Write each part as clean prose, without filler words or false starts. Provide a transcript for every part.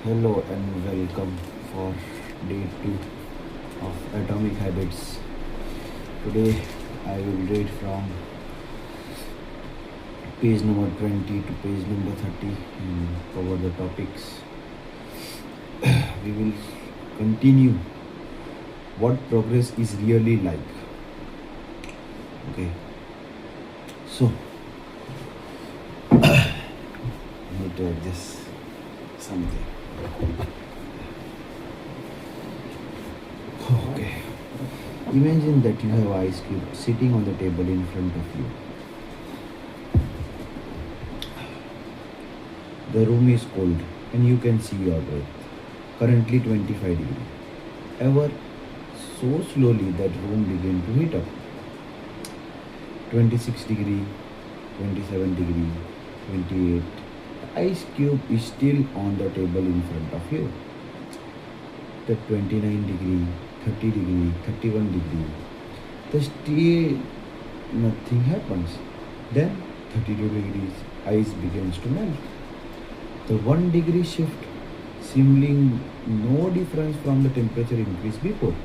Hello and welcome for day 2 of Atomic Habits. Today I will read from page number 20 to page number 30 and cover the topics. We will continue what progress is really like. Okay, so I need to adjust something. Okay. Imagine that you have ice cube sitting on the table in front of you. The room is cold and you can see your breath. Currently 25 degrees. Ever so slowly that room began to heat up. 26 degree, 27 degree, 28. The ice cube is still on the table in front of you. The 29 degree, 30 degree, 31 degree. The still nothing happens. Then 32 degrees, ice begins to melt. The 1 degree shift seeming no difference from the temperature increase before.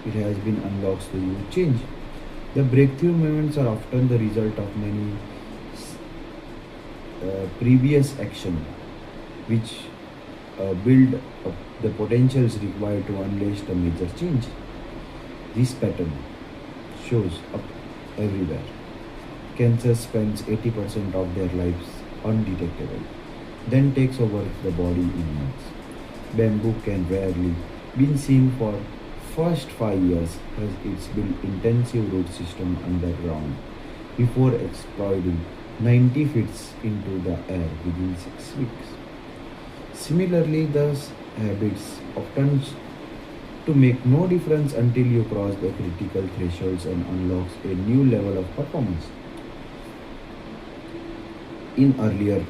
It has been unlocked so you change. The breakthrough moments are often the result of many previous action which build up the potentials required to unleash the major change. This pattern shows up everywhere. Cancer spends 80% of their lives undetectable, then takes over the body in months. Bamboo can rarely be seen for first 5 years as it's built intensive root system underground before exploding 90 feet into the air within 6 weeks. Similarly, the habits often to make no difference until you cross the critical thresholds and unlocks a new level of performance. In earlier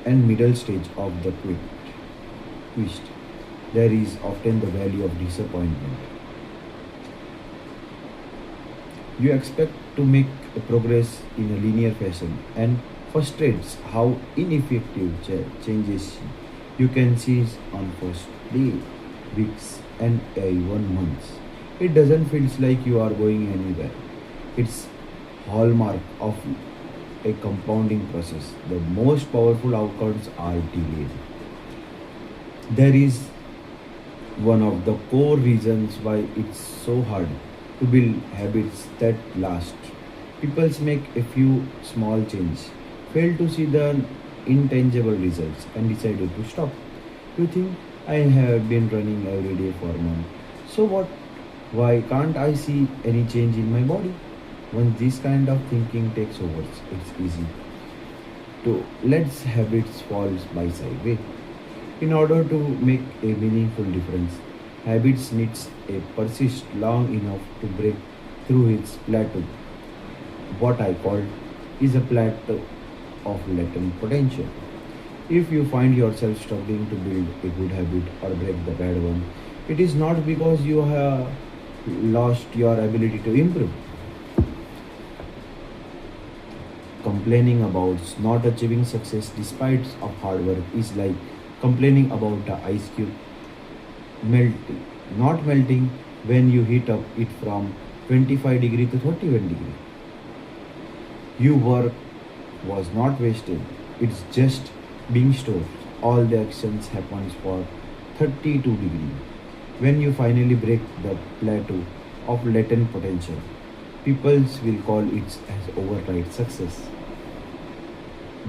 and middle stage of the twist, there is often the value of disappointment. You expect to make a progress in a linear fashion and frustrates how ineffective changes you can see on first day, weeks, and even months. It doesn't feel like you are going anywhere. It's hallmark of a compounding process. The most powerful outcomes are delayed. There is one of the core reasons why it's so hard to build habits that last. People make a few small changes, fail to see the intangible results, and decided to stop. You think I have been running every day for months. So what? Why can't I see any change in my body? When this kind of thinking takes over, it's easy to let habits fall by sideways. In order to make a meaningful difference, habits needs a persist long enough to break through its plateau. What I call is a plateau of latent potential. If you find yourself struggling to build a good habit or break the bad one, it is not because you have lost your ability to improve. Complaining about not achieving success despite of hard work is like complaining about the ice cube melting, not melting when you heat up it from 25 degree to 31 degree. Your work was not wasted. It's just being stored. All the actions happens for 32 degree. When you finally break the plateau of latent potential, people will call it as override success.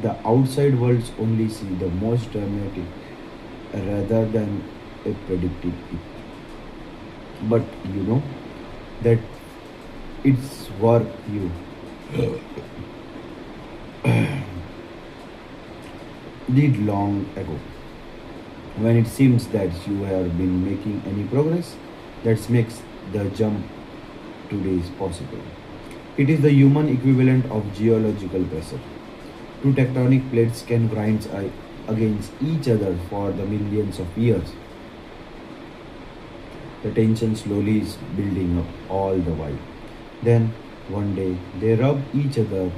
The outside worlds only see the most dramatic rather than a predicted it. But you know that it's work you did long ago. When it seems that you have been making any progress, that makes the jump today is possible. It is the human equivalent of geological pressure. Two tectonic plates can grind against each other for the millions of years. The tension slowly is building up all the while. Then one day they rub each other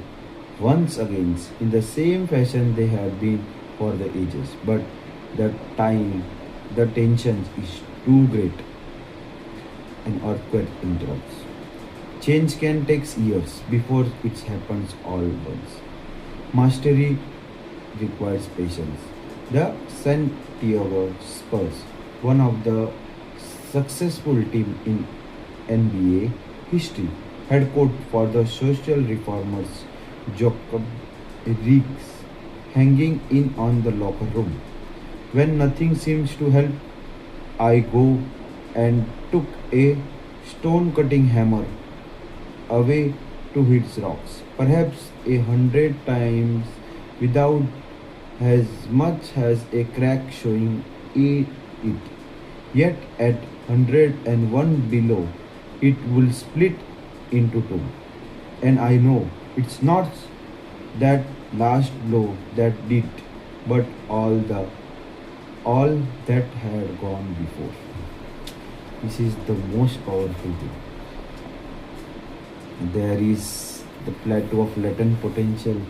once again in the same fashion they have been for the ages. But The time, the tension is too great, an earthquake interrupts. Change can take years before it happens all once. Mastery requires patience. The Santiago Spurs, one of the successful team in NBA history, head coach for the social reformers Jacob Riggs, hanging in on the locker room. When nothing seems to help, I go and took a stone cutting hammer away to hit rocks, perhaps 100 times without as much as a crack showing it. Yet at 101 below, it will split into two. And I know it's not that last blow that did, but all that had gone before. This is the most powerful thing. There is the plateau of latent potential.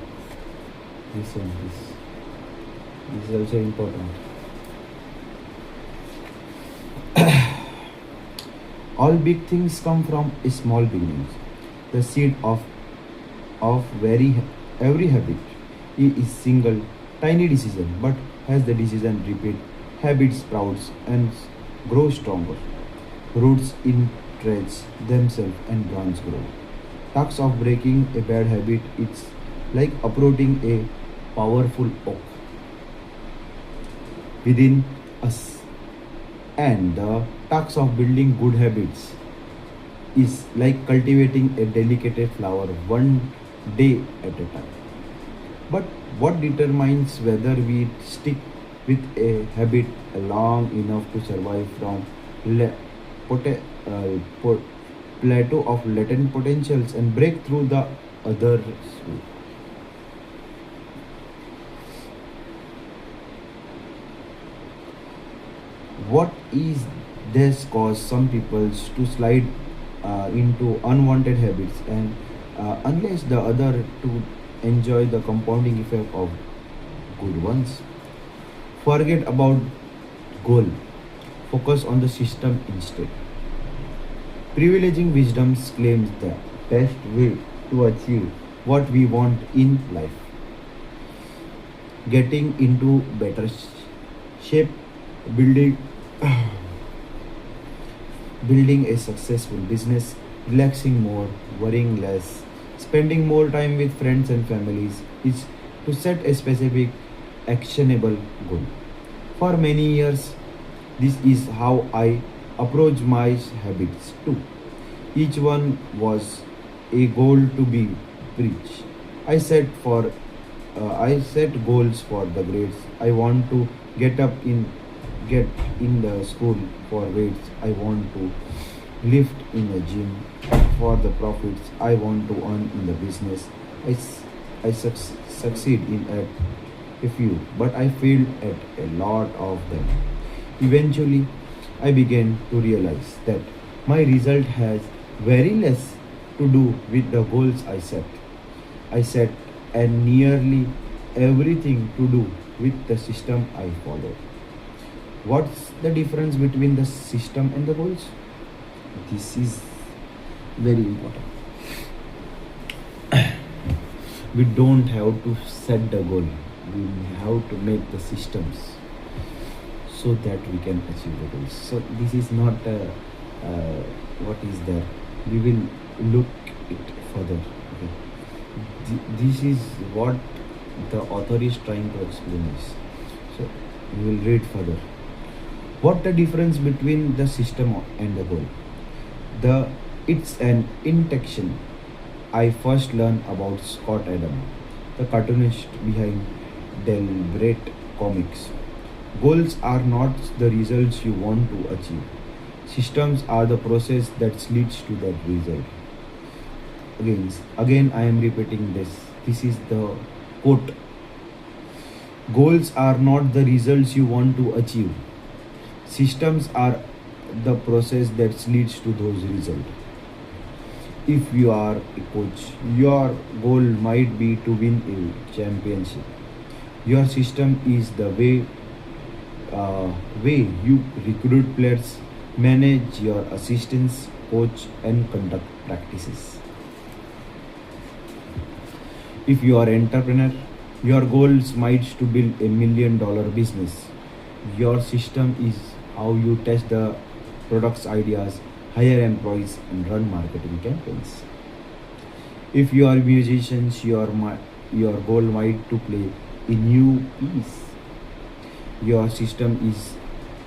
This is also important. All big things come from a small beginnings. The seed of every habit is single tiny decision, but as the decision repeat, habit sprouts and grow stronger. Roots entrench themselves and branches grow. Talks of breaking a bad habit, it's like uprooting a powerful oak within us. And the task of building good habits is like cultivating a delicate flower one day at a time. But what determines whether we stick with a habit long enough to survive from le- pote- po- plateau of latent potentials and break through the others? What is this cause some people to slide into unwanted habits and unless the other to enjoy the compounding effect of good ones. Forget about goal, focus on the system instead. Privileging wisdom claims the best way to achieve what we want in life, getting into better shape, building building a successful business, relaxing more, worrying less, spending more time with friends and families is to set a specific actionable goal. For many years, this is how I approach my habits too. Each one was a goal to be reached. I set for I set goals for the grades. I want to get up in get in the school for weights. I want to lift in a gym for the profits. I want to earn in the business. I, s- I succeed in a few, but I failed at a lot of them. Eventually, I began to realize that my result has very less to do with the goals I set. I set and nearly everything to do with the system I follow. What's the difference between the system and the goals? This is very important. We don't have to set the goal. We have to make the systems so that we can achieve the goals. So this is not uh, what is there. We will look it further. Okay. This is what the author is trying to explain us. So we will read further. What the difference between the system and the goal? The it's an intention. I first learned about Scott Adam, the cartoonist behind Deliberate Comics. Goals are not the results you want to achieve. Systems are the process that leads to that result. Again, I am repeating this. This is the quote. Goals are not the results you want to achieve. Systems are the process that leads to those results. If you are a coach, your goal might be to win a championship. Your system is the way way you recruit players, manage your assistants, coach, and conduct practices. If you are entrepreneur, your goals might to build $1 million business. Your system is how you test the product's ideas, hire employees, and run marketing campaigns. If you are musicians, your goal might to play a new piece. Your system is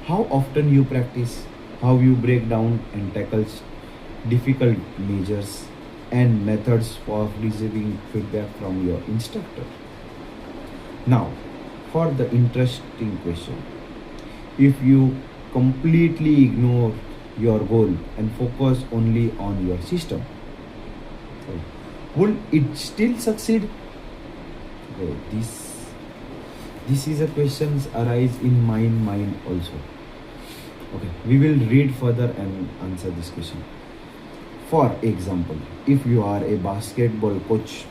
how often you practice, how you break down and tackle difficult measures, and methods for receiving feedback from your instructor. Now, for the interesting question, if you completely ignore your goal and focus only on your system, will it still succeed? Okay, this is a questions arise in my mind also. Okay, we will read further and answer this question. For example, if you are a basketball coach,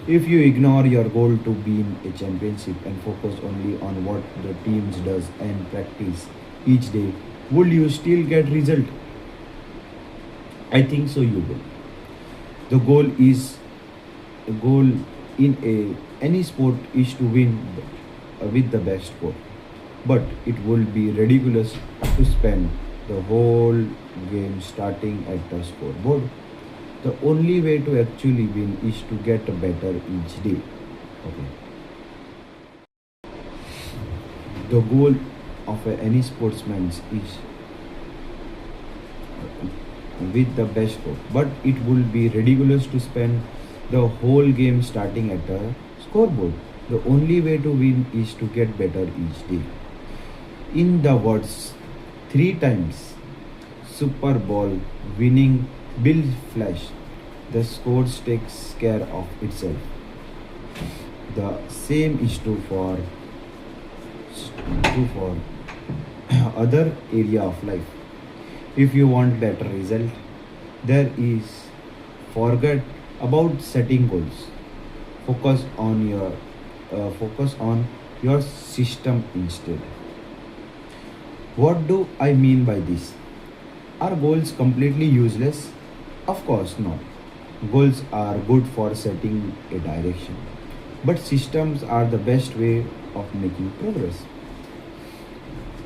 if you ignore your goal to win a championship and focus only on what the teams does and practice each day, will you still get result? I think so you will. The goal in any sport is to win with the best score. But it would be ridiculous to spend the whole game starting at the scoreboard. The only way to actually win is to get better each day. Okay. The goal of any sportsman is with the best score, but it would be ridiculous to spend the whole game starting at the scoreboard. The only way to win is to get better each day. In the words, three times Super Bowl winning Bill Flash, the score takes care of itself. The same is true for other area of life. If you want better result, there is forget about setting goals. Focus on your system instead. What do I mean by this? Are goals completely useless? Of course not. Goals are good for setting a direction, but systems are the best way of making progress.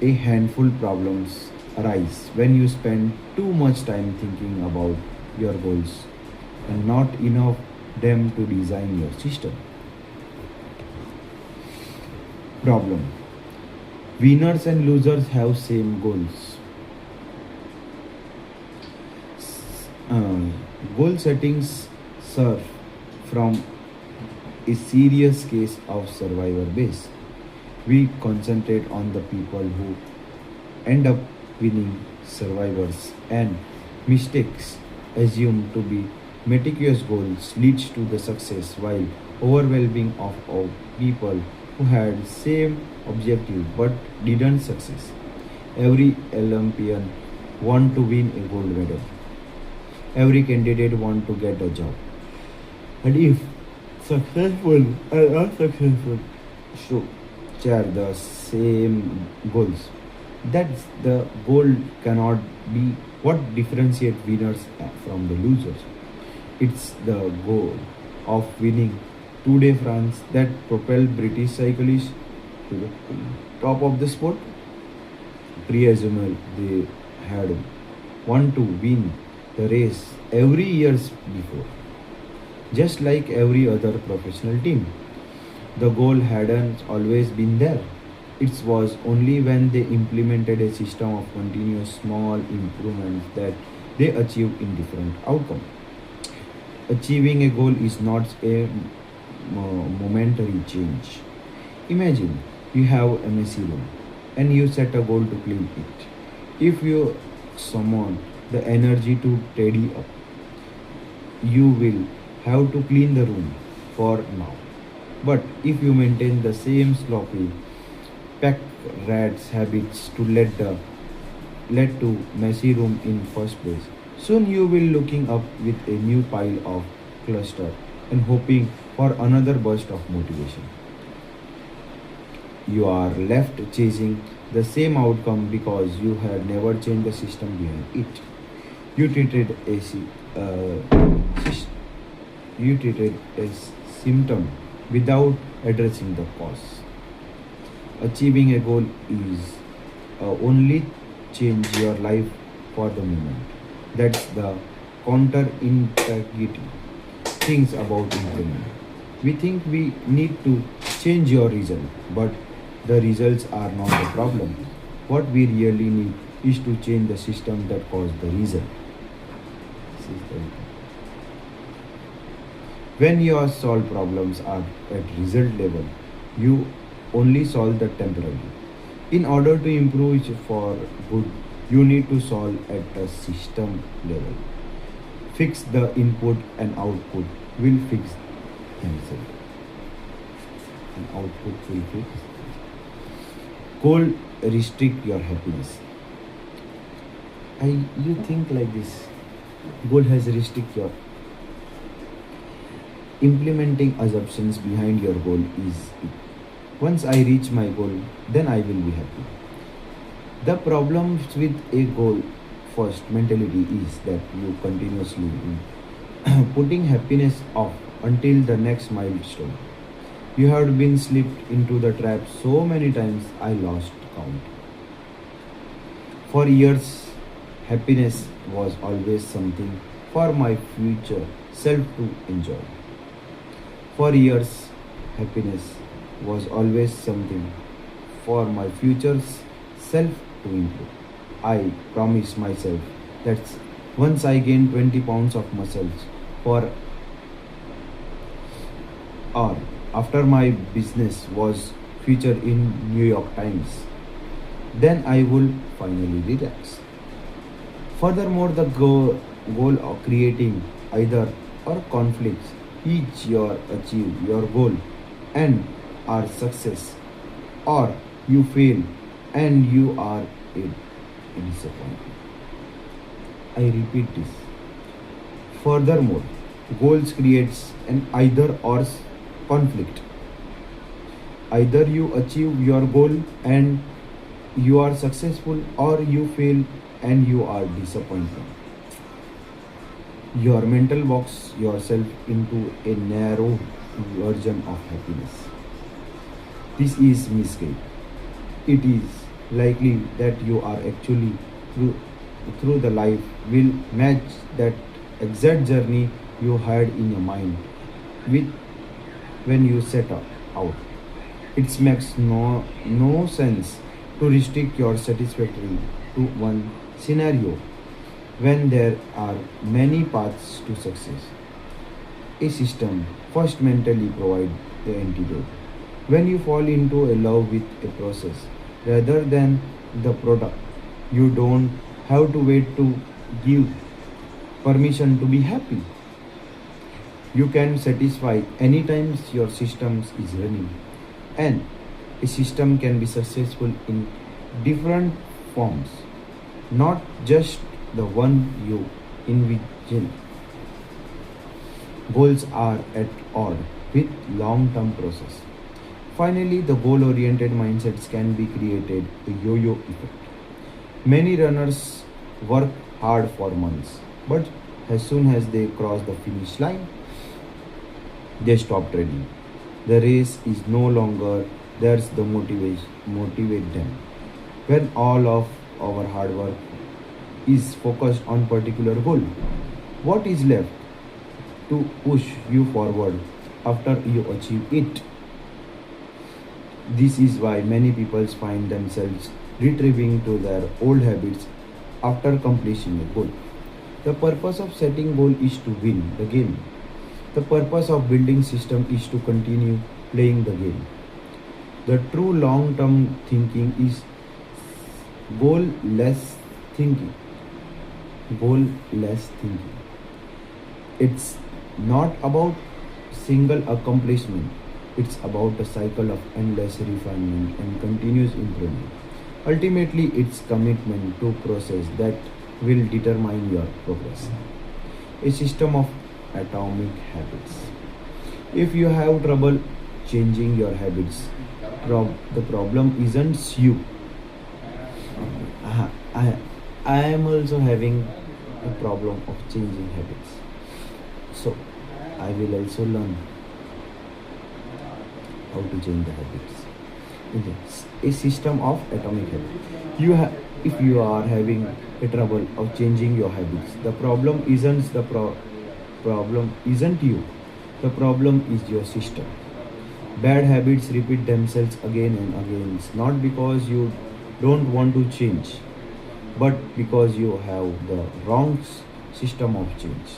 A handful problems arise when you spend too much time thinking about your goals and not enough them to design your system. Problem. Winners and losers have same goals. Uh, Goal settings serve from a serious case of survivor base. We concentrate on the people who end up winning survivors and mistakes assumed to be meticulous goals leads to the success while overwhelming of people who had same objective but didn't success. Every Olympian want to win a gold medal. Every candidate want to get a job. And if successful and unsuccessful should share the same goals, that's the goal cannot be what differentiate winners from the losers. It's the goal of winning Tour de France that propelled British cyclists to the top of the sport. Presumably, they had want to win the race every years before, just like every other professional team. The goal hadn't always been there. It was only when they implemented a system of continuous small improvements that they achieved in different outcomes. Achieving a goal is not a momentary change. Imagine you have a messy room and you set a goal to clean it. If you summon the energy to tidy up, you will have to clean the room for now. But if you maintain the same sloppy, pack rats habits to led to messy room in first place, soon you will looking up with a new pile of cluster and hoping for another burst of motivation. You are left chasing the same outcome because you had never changed the system behind it. You treated sys- you treated a symptom without addressing the cause. Achieving a goal is only change your life for the moment. That's the counterintuitive things about improvement. We think we need to change your result, but the results are not the problem. What we really need is to change the system that caused the result. This is the- When your solve problems are at result level, you only solve the temporary. In order to improve it for good, you need to solve at the system level. Fix the input and output will fix themselves. And output will fix. Goal restrict your happiness. You think like this. Goal has restrict your implementing assumptions behind your goal is it. Once I reach my goal, then I will be happy. The problems with a goal first mentality is that you continuously putting happiness off until the next milestone. You have been slipped into the trap so many times I lost count. For years, happiness was always something for my future self to enjoy. For years, happiness was always something for my future self to improve. I promised myself that once I gain 20 pounds of muscles for or after my business was featured in New York Times, then I will finally relax. Furthermore, the goal of creating either or conflicts each your achieve your goal and are success or you fail and you are a disappointment. I repeat this. Furthermore, goals creates an either or conflict. Either you achieve your goal and you are successful or you fail and you are disappointed. Your mental box yourself into a narrow version of happiness. This is mistake. It is likely that you are actually through, through the life will match that exact journey you had in your mind with when you set out. It makes no sense to restrict your satisfactory to one scenario when there are many paths to success. A system first mentally provides the antidote. When you fall into a love with a process rather than the product, you don't have to wait to give permission to be happy. You can satisfy anytime your system is running. And a system can be successful in different forms, not just the one you envision. Goals are at odds with long-term process. Finally, the goal-oriented mindsets can be created a yo-yo effect. Many runners work hard for months, but as soon as they cross the finish line, they stop training. The race is no longer there's the motivate them. When all of our hard work is focused on particular goal, what is left to push you forward after you achieve it? This is why many people find themselves retrieving to their old habits after completing a goal. The purpose of setting goal is to win the game. The purpose of building system is to continue playing the game. The true long-term thinking is goal-less thinking. Goal-less thinking. It's not about single accomplishment. It's about a cycle of endless refinement and continuous improvement. Ultimately, it's commitment to process that will determine your progress. A system of atomic habits. If you have trouble changing your habits, The problem isn't you. Uh, I, I am also having a problem of changing habits. So I will also learn how to change the habits. Yes, a system of atomic habits. If you are having a trouble of changing your habits, the problem isn't you. The problem is your system. Bad habits repeat themselves again and again. It's not because you don't want to change, but because you have the wrong system of change.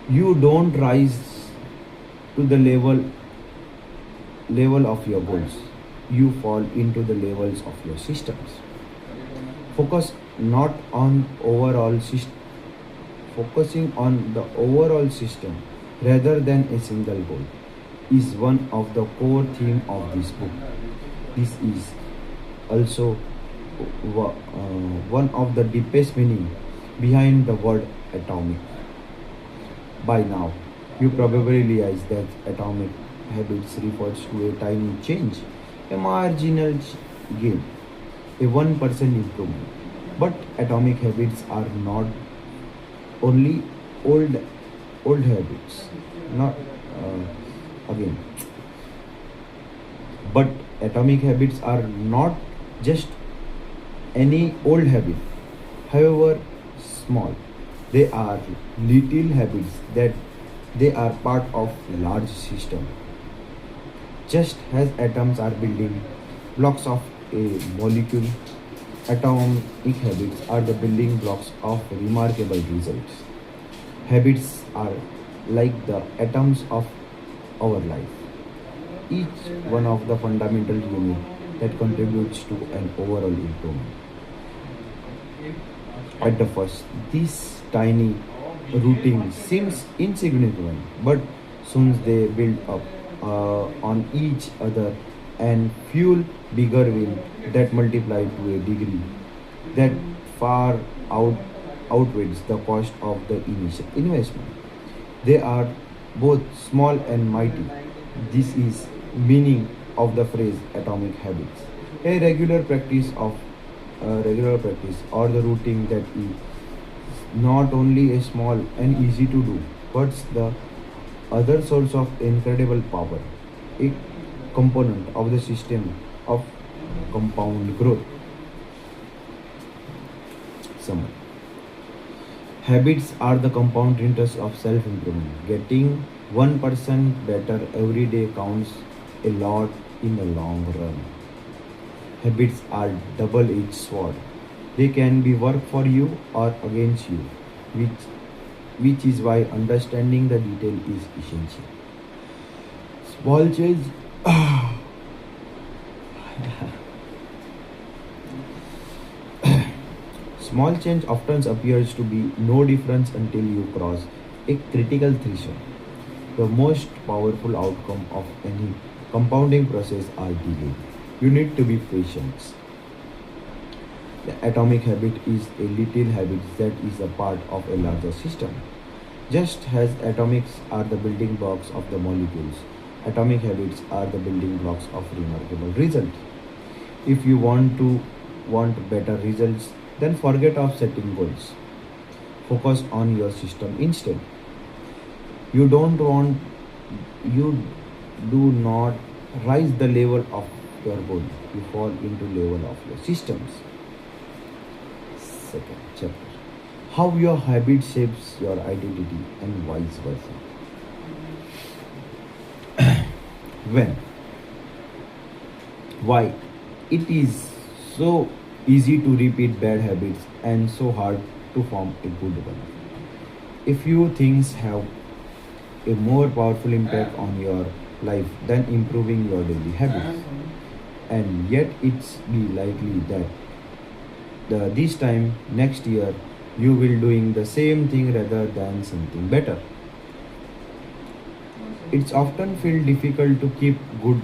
You don't rise to the level of your goals. You fall into the levels of your systems. Focus not on overall system, focusing on the overall system rather than a single goal is one of the core theme of this book. This is also one of the deepest meaning behind the word atomic. By now, you probably realize that atomic habits refers to a tiny change, a marginal gain, a 1% improvement. But atomic habits are not only old old habits, not again. But atomic habits are not just any old habit, however small. They are little habits that they are part of large system. Just as atoms are building blocks of a molecule, atomic habits are the building blocks of remarkable results. Habits are like the atoms of our life, each one of the fundamental unit that contributes to an overall improvement. At the first, this tiny routine seems insignificant, but soon they build up on each other and fuel bigger win that multiply to a degree that far out outweighs the cost of the initial investment. They are both small and mighty. This is meaning of the phrase atomic habits. A regular practice or the routine that is not only a small and easy to do, but the other source of incredible power, a component of the system of compound growth. Summary. Habits are the compound interest of self improvement. Getting 1% better every day counts a lot in the long run. Habits are double edged sword. They can be work for you or against you, which which is why understanding the detail is essential. Small change small change often appears to be no difference until you cross a critical threshold. The most powerful outcome of any compounding process are delayed. You need to be patient. The atomic habit is a little habit that is a part of a larger system. Just as atomics are the building blocks of the molecules, atomic habits are the building blocks of remarkable results. If you want better results, then forget of setting goals. Focus on your system instead. You don't want you do not rise the level of your goal. You fall into level of your systems. Second chapter. How your habit shapes your identity and vice versa. When? Why? It is so easy to repeat bad habits and so hard to form a good one. A few things have a more powerful impact on your life than improving your daily habits. And yet it's be likely that this time next year you will doing the same thing rather than something better. It's often feel difficult to keep good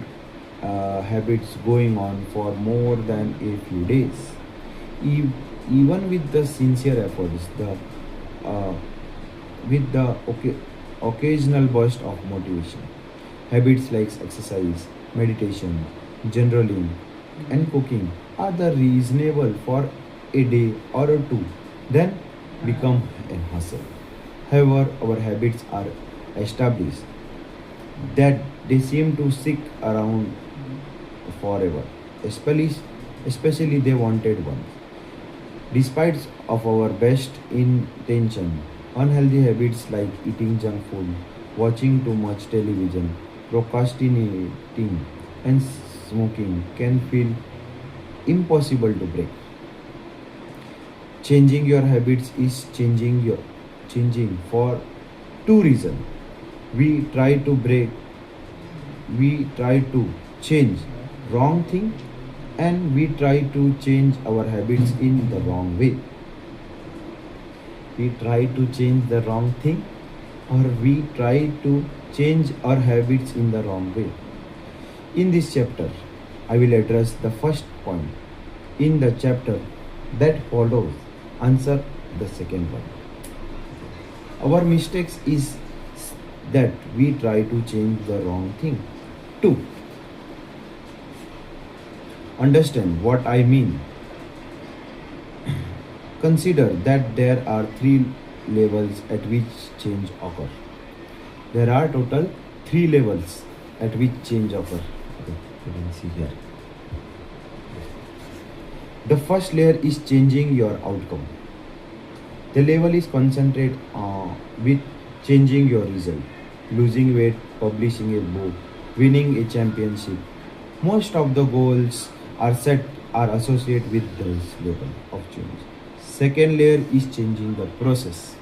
habits going on for more than a few days. E- Even with the sincere efforts, the with the occasional burst of motivation, Habits like exercise, meditation, journaling, and cooking are the reasonable for a day or two, then become a hustle. However, our habits are established that they seem to stick around forever, especially especially they wanted ones. Despite of our best intention, unhealthy habits like eating junk food, watching too much television, procrastinating, and smoking can feel impossible to break. Changing your habits is changing for two reasons. We try to break, we try to change wrong thing, and we try to change our habits in the wrong way. We try to change the wrong thing, or we try to change our habits in the wrong way. In this chapter, I will address the first point. In the chapter that follows, answer the second one. Our mistakes is that we try to change the wrong thing. 2. Understand what I mean. Consider that there are three levels at which change occur. There are total three levels at which change occur. Okay, you can see here. The first layer is changing your outcome. The level is concentrate with changing your result, losing weight, publishing a book, winning a championship. Most of the goals are associated with this level of change. Second layer is changing the process.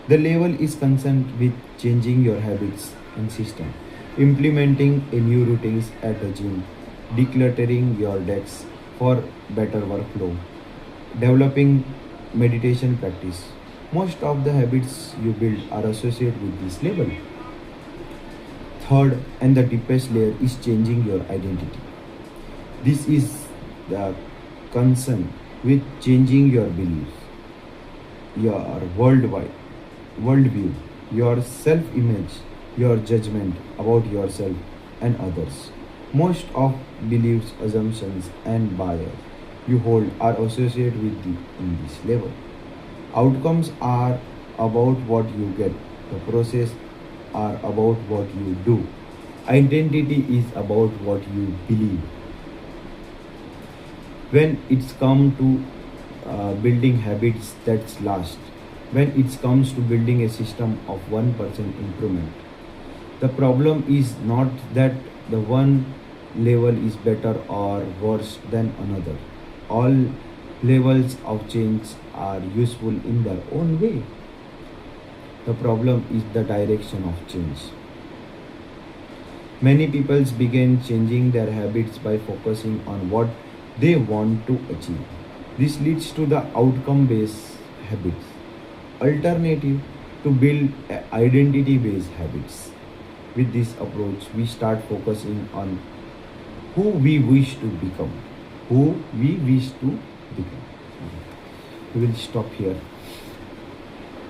The level is concerned with changing your habits and system, implementing a new routines at the gym, decluttering your decks for better workflow, developing meditation practice. Most of the habits you build are associated with this level. Third and the deepest layer is changing your identity. This is the concern with changing your beliefs, your worldview, your self-image, your judgment about yourself and others. Most of beliefs, assumptions, and bias you hold are associated with in this level. Outcomes are about what you get. The process are about what you do. Identity is about what you believe. When it's come to building habits that last, when it comes to building a system of 1% improvement, the problem is not that the one level is better or worse than another. All levels of change are useful in their own way. The problem is the direction of change. Many people begin changing their habits by focusing on what they want to achieve. This leads to the outcome based habits. Alternative to build identity based habits. With this approach, we start focusing on who we wish to become. Who we wish to become. We will stop here.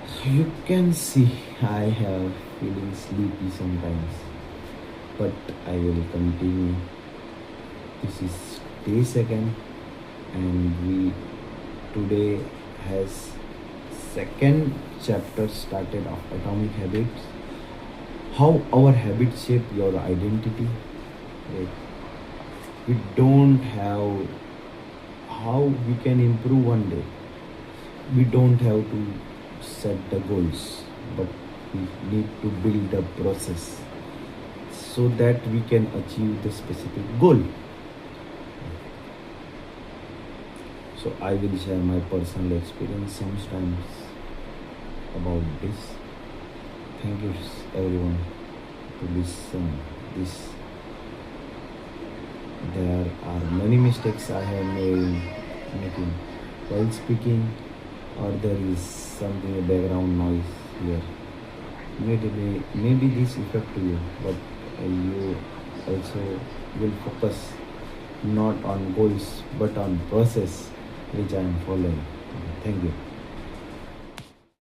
So you can see I have feeling sleepy sometimes, but I will continue. This is day second, and we today has second chapter started of Atomic Habits. How our habits shape your identity. Like, we don't have how we can improve one day. We don't have to set the goals, but we need to build a process so that we can achieve the specific goal. So I will share my personal experience sometimes about this. Thank you everyone to listen this. There are many mistakes I have making while speaking, or there is something a background noise here. Maybe this affect you, but you also will focus not on goals but on process which I am following. Thank you.